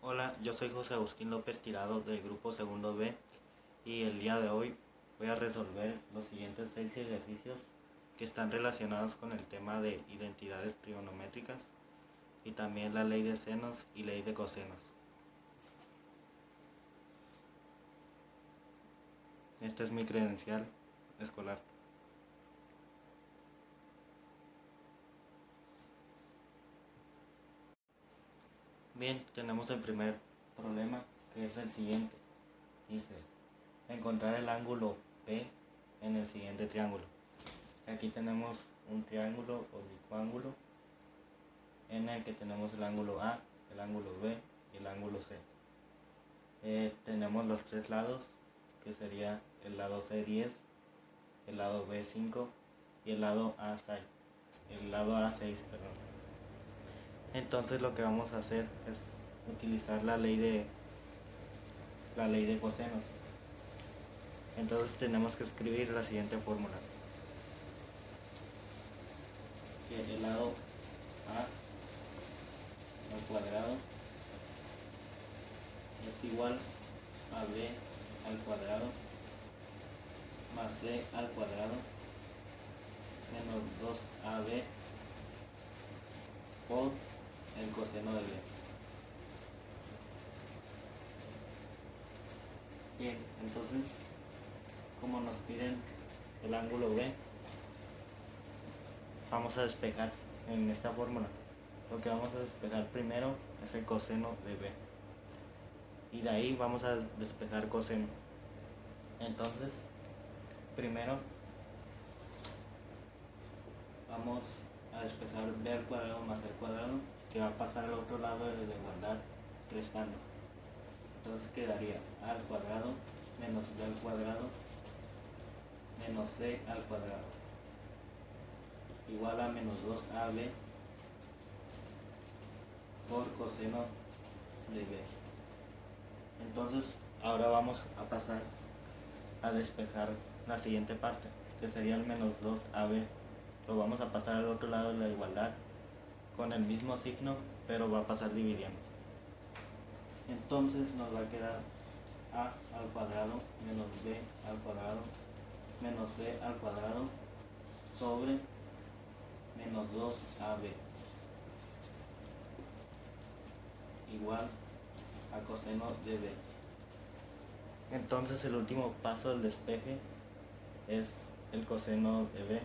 Hola, yo soy José Agustín López Tirado del grupo segundo B y el día de hoy voy a resolver los siguientes 6 ejercicios que están relacionados con el tema de identidades trigonométricas y también la ley de senos y ley de cosenos. Esta es mi credencial escolar. Bien, tenemos el primer problema, que es el siguiente. Dice, encontrar el ángulo P en el siguiente triángulo. Aquí tenemos un triángulo oblicuo en el que tenemos el ángulo A, el ángulo B y el ángulo C. Tenemos los tres lados, que sería el lado C10, el lado B5 y el lado A6. Entonces lo que vamos a hacer es utilizar la ley de cosenos. Entonces tenemos que escribir la siguiente fórmula: que el lado A al cuadrado es igual a B al cuadrado más C al cuadrado menos 2AB por el coseno de B. Bien, entonces, como nos piden el ángulo B, vamos a despejar en esta fórmula. Lo que vamos a despejar primero es el coseno de B. Y de ahí vamos a despejar coseno. Entonces, primero vamos a despejar B al cuadrado más C al cuadrado, que va a pasar al otro lado de la igualdad restando. Entonces quedaría A al cuadrado menos B al cuadrado menos C al cuadrado igual a menos 2AB por coseno de B. Entonces ahora vamos a pasar a despejar la siguiente parte, que sería el menos 2AB. Lo vamos a pasar al otro lado de la igualdad con el mismo signo, pero va a pasar dividiendo. Entonces nos va a quedar A al cuadrado menos B al cuadrado menos C al cuadrado sobre menos 2AB igual a coseno de B. Entonces el último paso del despeje es el coseno de B.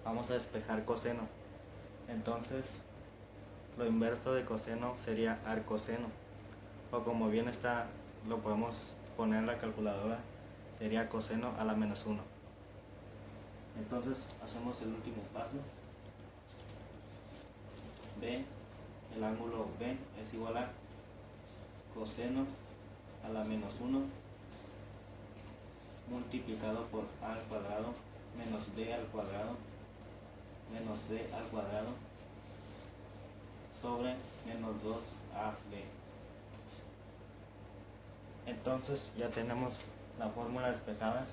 Vamos a despejar coseno. Entonces lo inverso de coseno sería arcoseno, o como bien está, lo podemos poner en la calculadora, sería coseno a la menos 1. Entonces hacemos el último paso. B, el ángulo B es igual a coseno a la menos 1 multiplicado por A al cuadrado menos B al cuadrado menos C al cuadrado sobre menos 2AB. Entonces ya tenemos la fórmula despejada.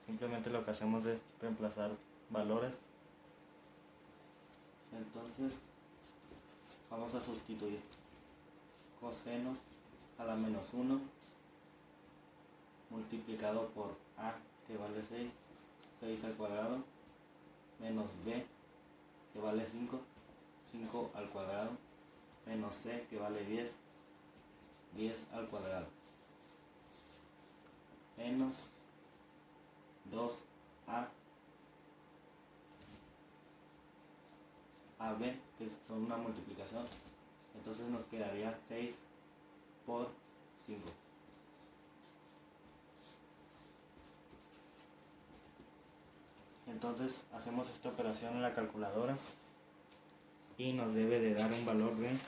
Simplemente lo que hacemos es reemplazar valores. Entonces vamos a sustituir coseno a la menos 1 multiplicado por A, que vale 6 al cuadrado, menos B, que vale 5 al cuadrado, menos C, que vale 10 al cuadrado, menos 2A, AB, que son una multiplicación. Entonces nos quedaría 6 por 5. Entonces hacemos esta operación en la calculadora y nos debe de dar un valor de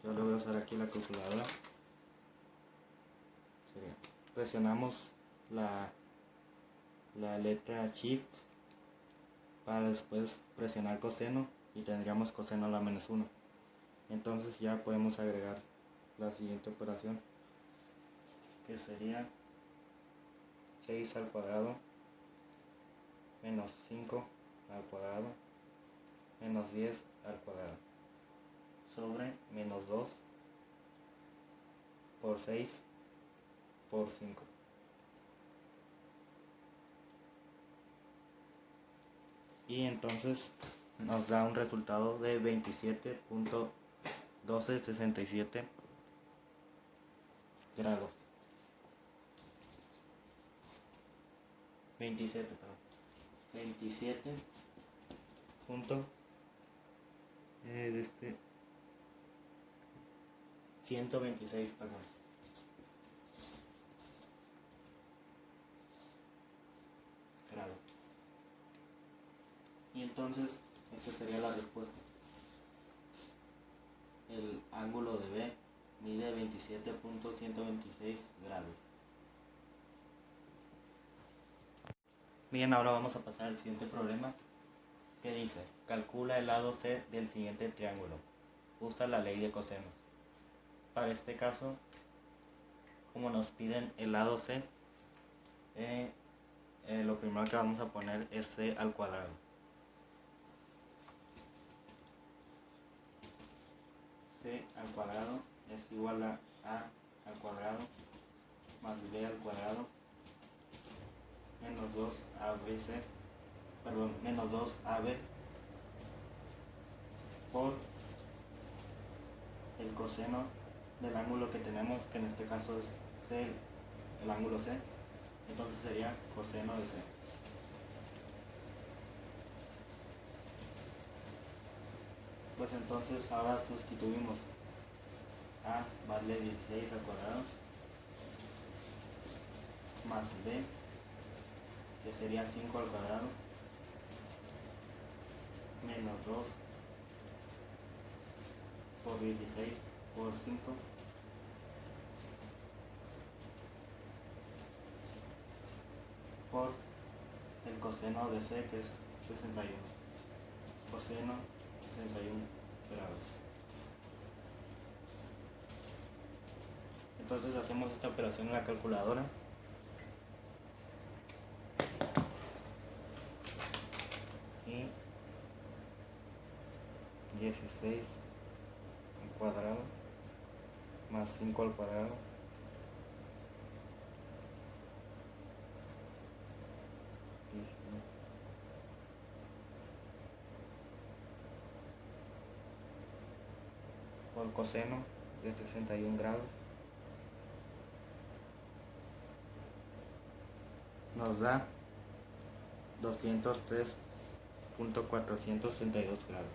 yo lo voy a usar aquí la calculadora. Presionamos la letra Shift para después presionar coseno y tendríamos coseno a la menos 1. Entonces ya podemos agregar la siguiente operación, que sería 6 al cuadrado menos 5 al cuadrado menos 10 al cuadrado sobre menos 2 por 6 por 5. Y entonces nos da un resultado de 27.1267 grados. 27, perdón. 27 punto 126, perdón. Grado. Y entonces esta sería la respuesta. El ángulo de B mide 27.126 grados. Bien, ahora vamos a pasar al siguiente problema, que dice: calcula el lado C del siguiente triángulo. Usa la ley de cosenos. Para este caso, como nos piden el lado C, lo primero que vamos a poner es C al cuadrado. C al cuadrado es igual a al cuadrado más B al cuadrado menos 2ABC, perdón, menos 2AB por el coseno del ángulo que tenemos, que en este caso es C, el ángulo C. Entonces sería coseno de C. Pues entonces ahora sustituimos. A vale 16 al cuadrado más B, que sería 5 al cuadrado, menos 2 por 16 por 5 por el coseno de C, que es 61. Coseno 61 grados. Entonces hacemos esta operación en la calculadora. Y 16 al cuadrado más 5 al cuadrado por coseno de 61 grados nos da 203.432 grados.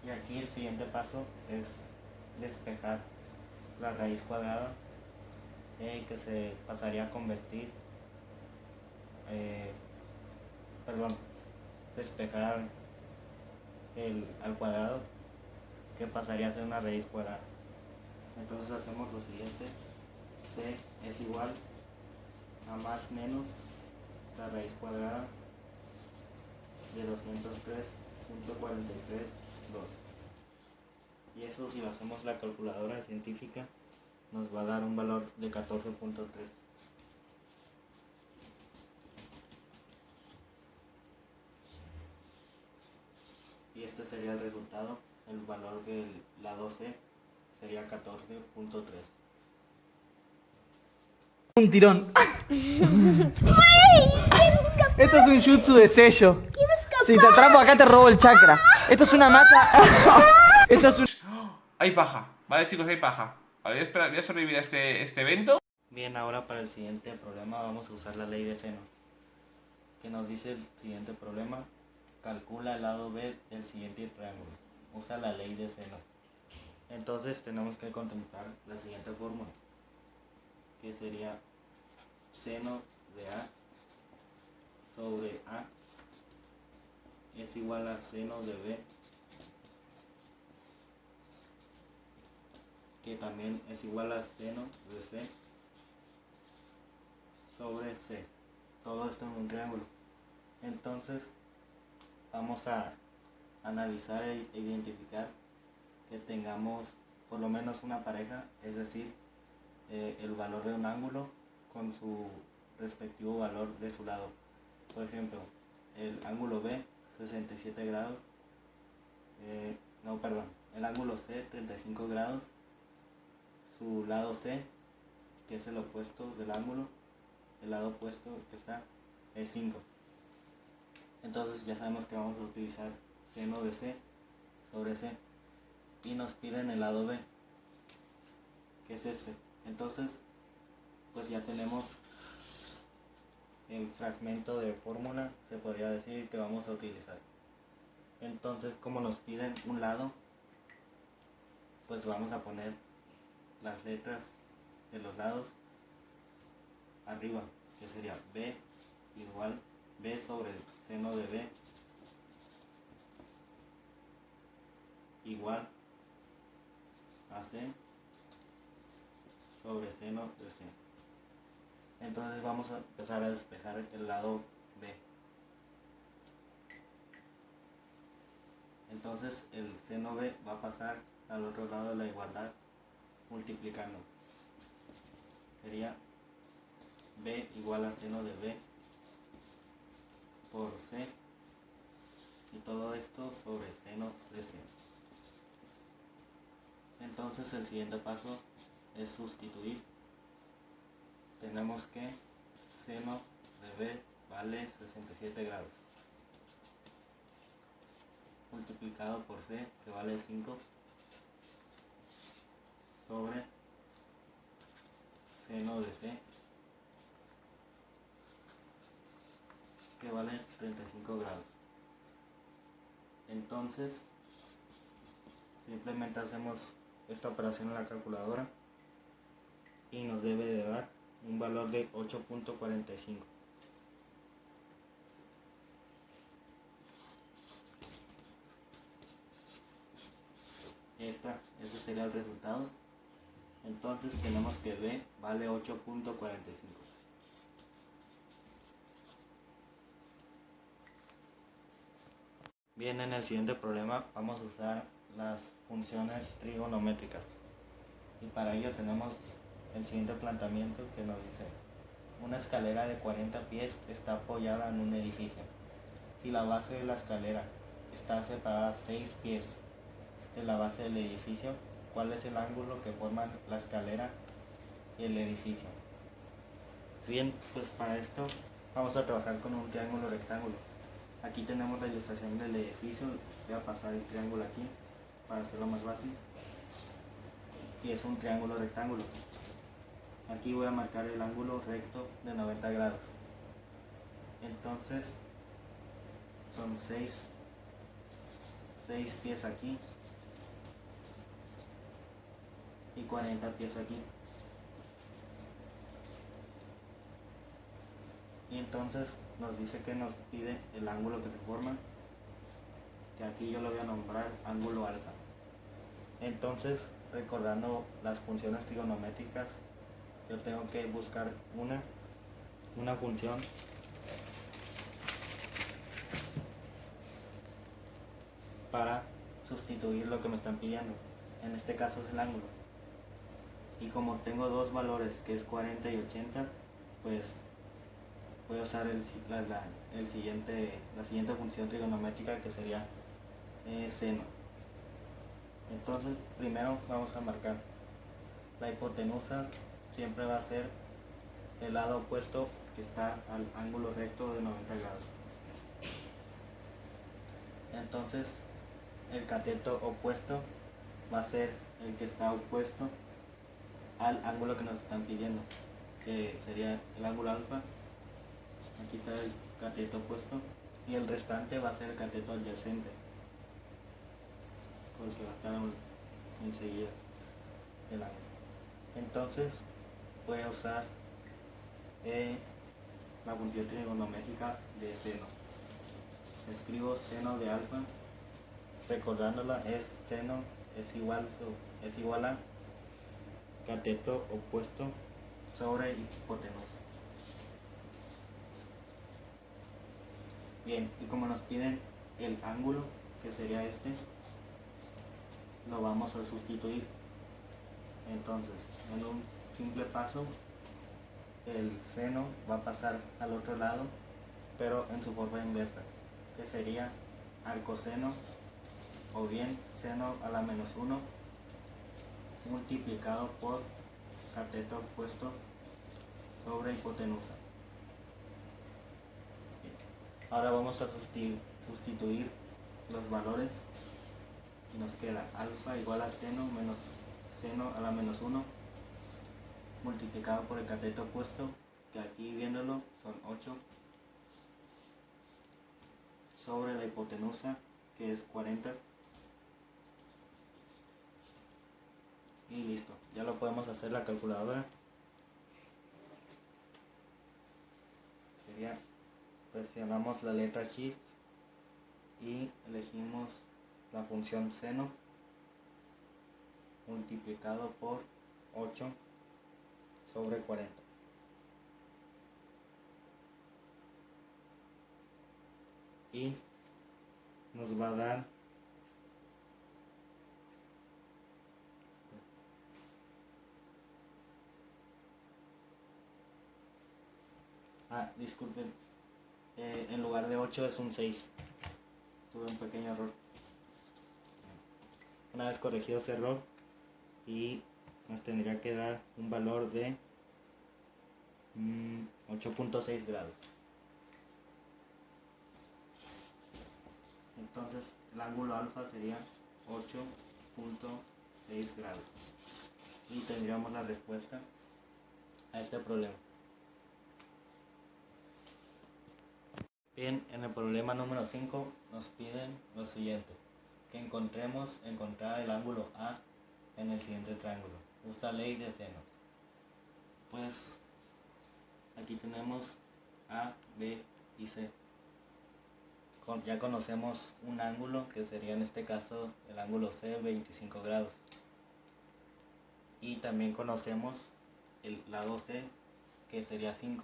Y aquí el siguiente paso es despejar la raíz cuadrada, que se pasaría a convertir, despejar al cuadrado, que pasaría a ser una raíz cuadrada. Entonces hacemos lo siguiente: C es igual a más menos la raíz cuadrada de 203.432. Y eso, si lo hacemos la calculadora científica, nos va a dar un valor de 14.3. Y este sería el resultado. El valor del lado C sería 14.3. Un tirón. Esto es un jutsu de sello. Si te atrapo acá te robo el chakra. Esto es una masa. Esto es un... Hay paja, vale chicos, hay paja. Vale, voy a sobrevivir a este evento. Bien, ahora para el siguiente problema vamos a usar la ley de senos, que nos dice el siguiente problema: calcula el lado B del siguiente triángulo. Usa la ley de senos. Entonces tenemos que contemplar la siguiente fórmula, que sería seno de A sobre A es igual a seno de B, que también es igual a seno de C sobre C. Todo esto en un triángulo. Entonces vamos a analizar e identificar que tengamos por lo menos una pareja, es decir, el valor de un ángulo con su respectivo valor de su lado. Por ejemplo, el ángulo B, 67 grados, el ángulo C, 35 grados, su lado C, que es el opuesto del ángulo, el lado opuesto que está, es 5. Entonces ya sabemos que vamos a utilizar seno de C sobre C. Y nos piden el lado B, que es este. Entonces, pues ya tenemos el fragmento de fórmula, se podría decir, que vamos a utilizar. Entonces, como nos piden un lado, pues vamos a poner las letras de los lados arriba, que sería B igual B sobre seno de B igual a C sobre seno de C. Entonces vamos a empezar a despejar el lado B. Entonces el seno B va a pasar al otro lado de la igualdad multiplicando. Sería B igual a seno de B por C, y todo esto sobre seno de C. Entonces el siguiente paso es sustituir. Tenemos que seno de B vale 67 grados multiplicado por C, que vale 5, sobre seno de C, que vale 35 grados. Entonces simplemente hacemos esta operación en la calculadora y nos debe de dar un valor de 8.45. Ese sería el resultado. Entonces tenemos que B vale 8.45. Bien, en el siguiente problema vamos a usar las funciones trigonométricas. Y para ello tenemos el siguiente planteamiento que nos dice: una escalera de 40 pies está apoyada en un edificio. Si la base de la escalera está separada 6 pies de la base del edificio, ¿cuál es el ángulo que forman la escalera y el edificio? Bien, pues para esto vamos a trabajar con un triángulo rectángulo. Aquí tenemos la ilustración del edificio. Voy a pasar el triángulo aquí para hacerlo más fácil. Y es un triángulo rectángulo. Aquí voy a marcar el ángulo recto de 90 grados. Entonces son 6 pies aquí y 40 pies aquí. Y entonces nos dice que nos pide el ángulo que se forma, que aquí yo lo voy a nombrar ángulo alfa. Entonces, recordando las funciones trigonométricas, yo tengo que buscar una función para sustituir lo que me están pidiendo. En este caso es el ángulo. Y como tengo dos valores, que es 40 y 80, pues voy a usar la siguiente función trigonométrica, que sería seno. Entonces primero vamos a marcar la hipotenusa. Siempre va a ser el lado opuesto que está al ángulo recto de 90 grados. Entonces el cateto opuesto va a ser el que está opuesto al ángulo que nos están pidiendo, que sería el ángulo alfa. Aquí está el cateto opuesto y el restante va a ser el cateto adyacente, porque va a estar enseguida el ángulo. Entonces voy a usar la función trigonométrica de seno. Escribo seno de alfa, recordándola, seno es igual a cateto opuesto sobre hipotenusa. Bien, y como nos piden el ángulo, que sería este, lo vamos a sustituir. Entonces, en un simple paso, el seno va a pasar al otro lado, pero en su forma inversa, que sería arcoseno o bien seno a la menos 1 multiplicado por cateto opuesto sobre hipotenusa. Ahora vamos a sustituir los valores. Nos queda alfa igual a seno menos seno a la menos 1 multiplicado por el cateto opuesto, que aquí viéndolo son 8, sobre la hipotenusa, que es 40. Y listo, ya lo podemos hacer en la calculadora. Sería, presionamos la letra Shift y elegimos la función seno multiplicado por 8 sobre 40. Y nos va a dar disculpen, en lugar de 8 es un 6. Tuve un pequeño error. Una vez corregido ese error, y nos tendría que dar un valor de 8.6 grados. Entonces el ángulo alfa sería 8.6 grados. Y tendríamos la respuesta a este problema. Bien, en el problema número 5 nos piden lo siguiente: que encontrar el ángulo A en el siguiente triángulo. Usa ley de senos. Pues aquí tenemos A, B y C. Ya conocemos un ángulo, que sería en este caso el ángulo C, 25 grados. Y también conocemos el lado C, que sería 5.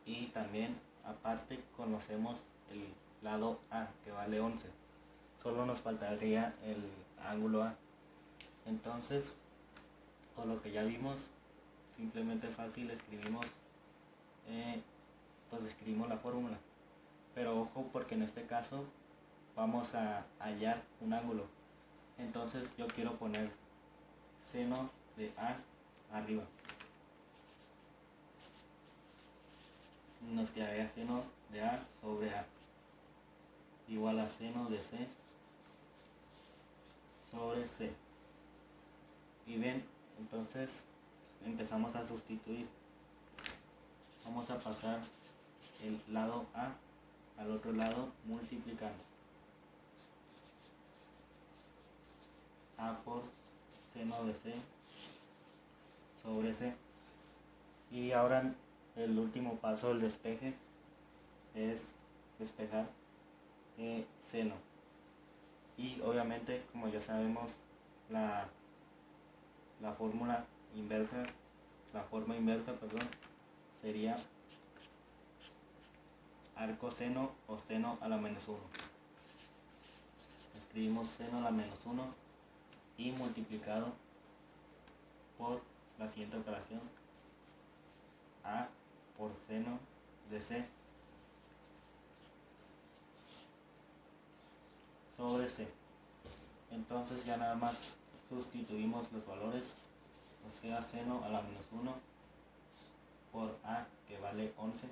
Y también aparte conocemos el lado A, que vale 11. Solo nos faltaría el ángulo A. Entonces, con lo que ya vimos, simplemente fácil escribimos la fórmula. Pero ojo, porque en este caso vamos a hallar un ángulo. Entonces yo quiero poner seno de A arriba. Nos quedaría seno de A sobre A igual a seno de C sobre C. Y ven, entonces empezamos a sustituir. Vamos a pasar el lado A al otro lado multiplicando. A por seno de C sobre C. Y ahora el último paso del despeje es despejar seno. Y obviamente, como ya sabemos, la forma inversa, sería arcoseno o seno a la menos 1. Escribimos seno a la menos 1 y multiplicado por la siguiente operación: A por seno de C sobre C. Entonces ya nada más sustituimos los valores. Nos queda seno a la menos 1 por A, que vale 11,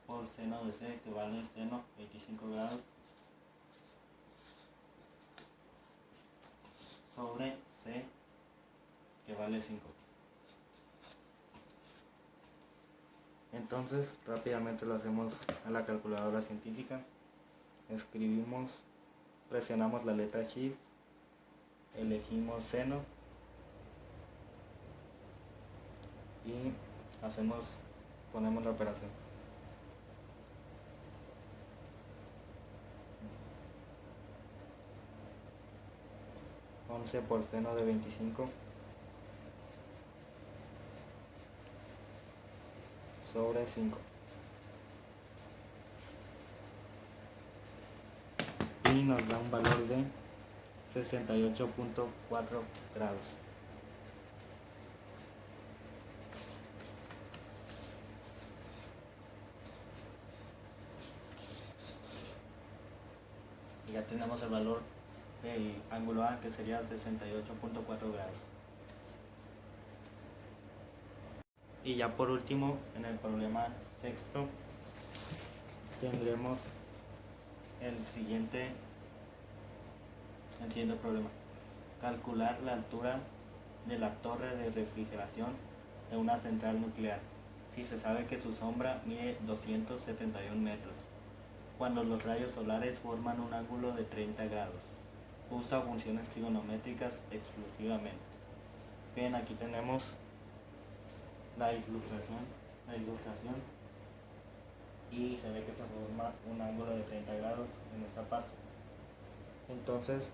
por seno de C, que vale seno 25 grados, sobre C, que vale 5. Entonces rápidamente lo hacemos a la calculadora científica. Presionamos la letra Shift, elegimos seno y ponemos la operación. Por seno de 25 sobre 5. y nos da un valor de 68.4 grados. Y ya tenemos el valor del ángulo A, que sería 68.4 grados. Y ya por último, en el problema sexto, tendremos el siguiente problema: calcular la altura de la torre de refrigeración de una central nuclear, si se sabe que su sombra mide 271 metros, cuando los rayos solares forman un ángulo de 30 grados. Usa funciones trigonométricas exclusivamente. Bien, aquí tenemos la ilustración y se ve que se forma un ángulo de 30 grados en esta parte. Entonces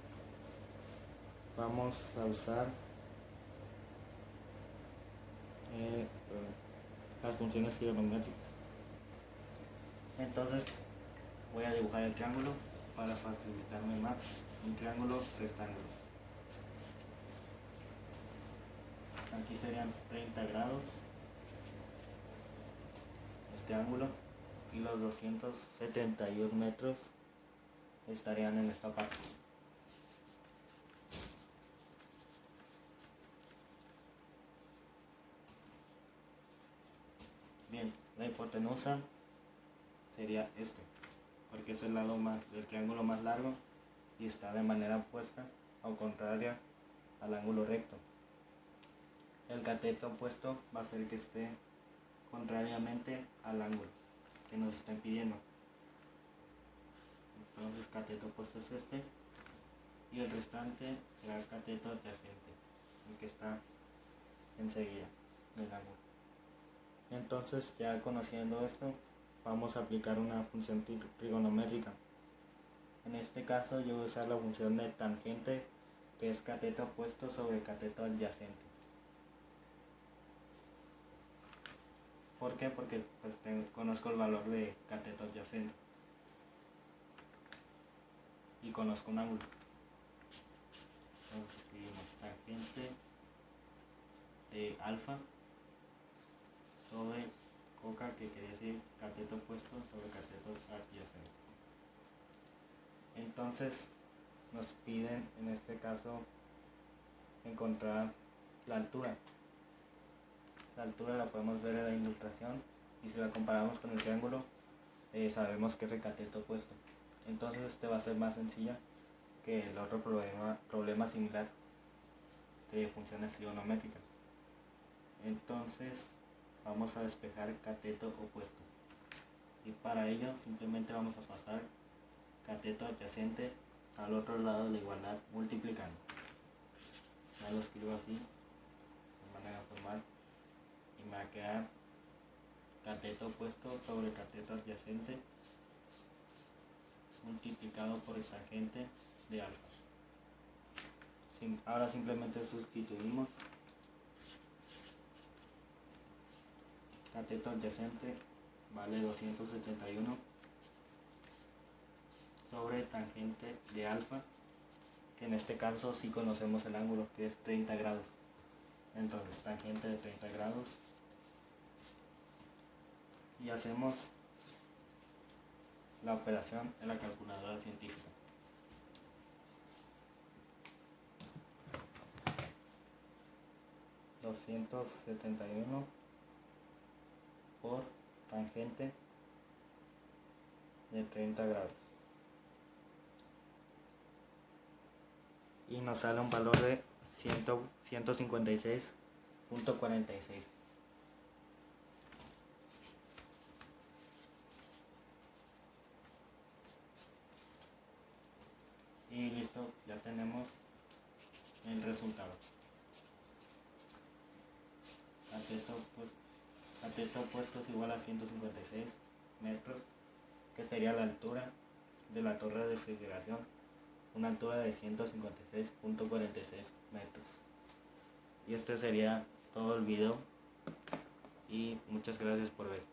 vamos a usar las funciones trigonométricas. Entonces voy a dibujar el triángulo para facilitarme más. Un triángulo rectángulo. Aquí serían 30 grados este ángulo, y los 271 metros estarían en esta parte. Bien, la hipotenusa sería este, porque es el lado del triángulo más largo y está de manera opuesta o contraria al ángulo recto. El cateto opuesto va a ser que esté contrariamente al ángulo que nos están pidiendo. Entonces cateto opuesto es este, y el restante será el cateto adyacente, el que está enseguida del ángulo. Entonces, ya conociendo esto, vamos a aplicar una función trigonométrica. En este caso yo voy a usar la función de tangente, que es cateto opuesto sobre cateto adyacente. ¿Por qué? Porque pues conozco el valor de cateto adyacente y conozco un ángulo. Entonces escribimos tangente de alfa sobre coca, que quiere decir cateto opuesto sobre cateto adyacente. Entonces nos piden en este caso encontrar la altura. La altura la podemos ver en la ilustración, y si la comparamos con el triángulo, sabemos que es el cateto opuesto. Entonces este va a ser más sencilla que el otro problema similar de funciones trigonométricas. Entonces vamos a despejar el cateto opuesto, y para ello simplemente vamos a pasar cateto adyacente al otro lado de la igualdad multiplicando. Ya lo escribo así de manera formal, y me va a quedar cateto opuesto sobre cateto adyacente multiplicado por el tangente de alfa. Ahora simplemente sustituimos. Cateto adyacente vale 271 sobre tangente de alfa, que en este caso sí conocemos el ángulo, que es 30 grados. Entonces tangente de 30 grados, y hacemos la operación en la calculadora científica. $271 por tangente de 30 grados, y nos sale un valor de 156.46. Y listo, ya tenemos el resultado. Cateto opuesto es igual a 156 metros, que sería la altura de la torre de refrigeración, una altura de 156.46 metros. Y este sería todo el video, y muchas gracias por ver.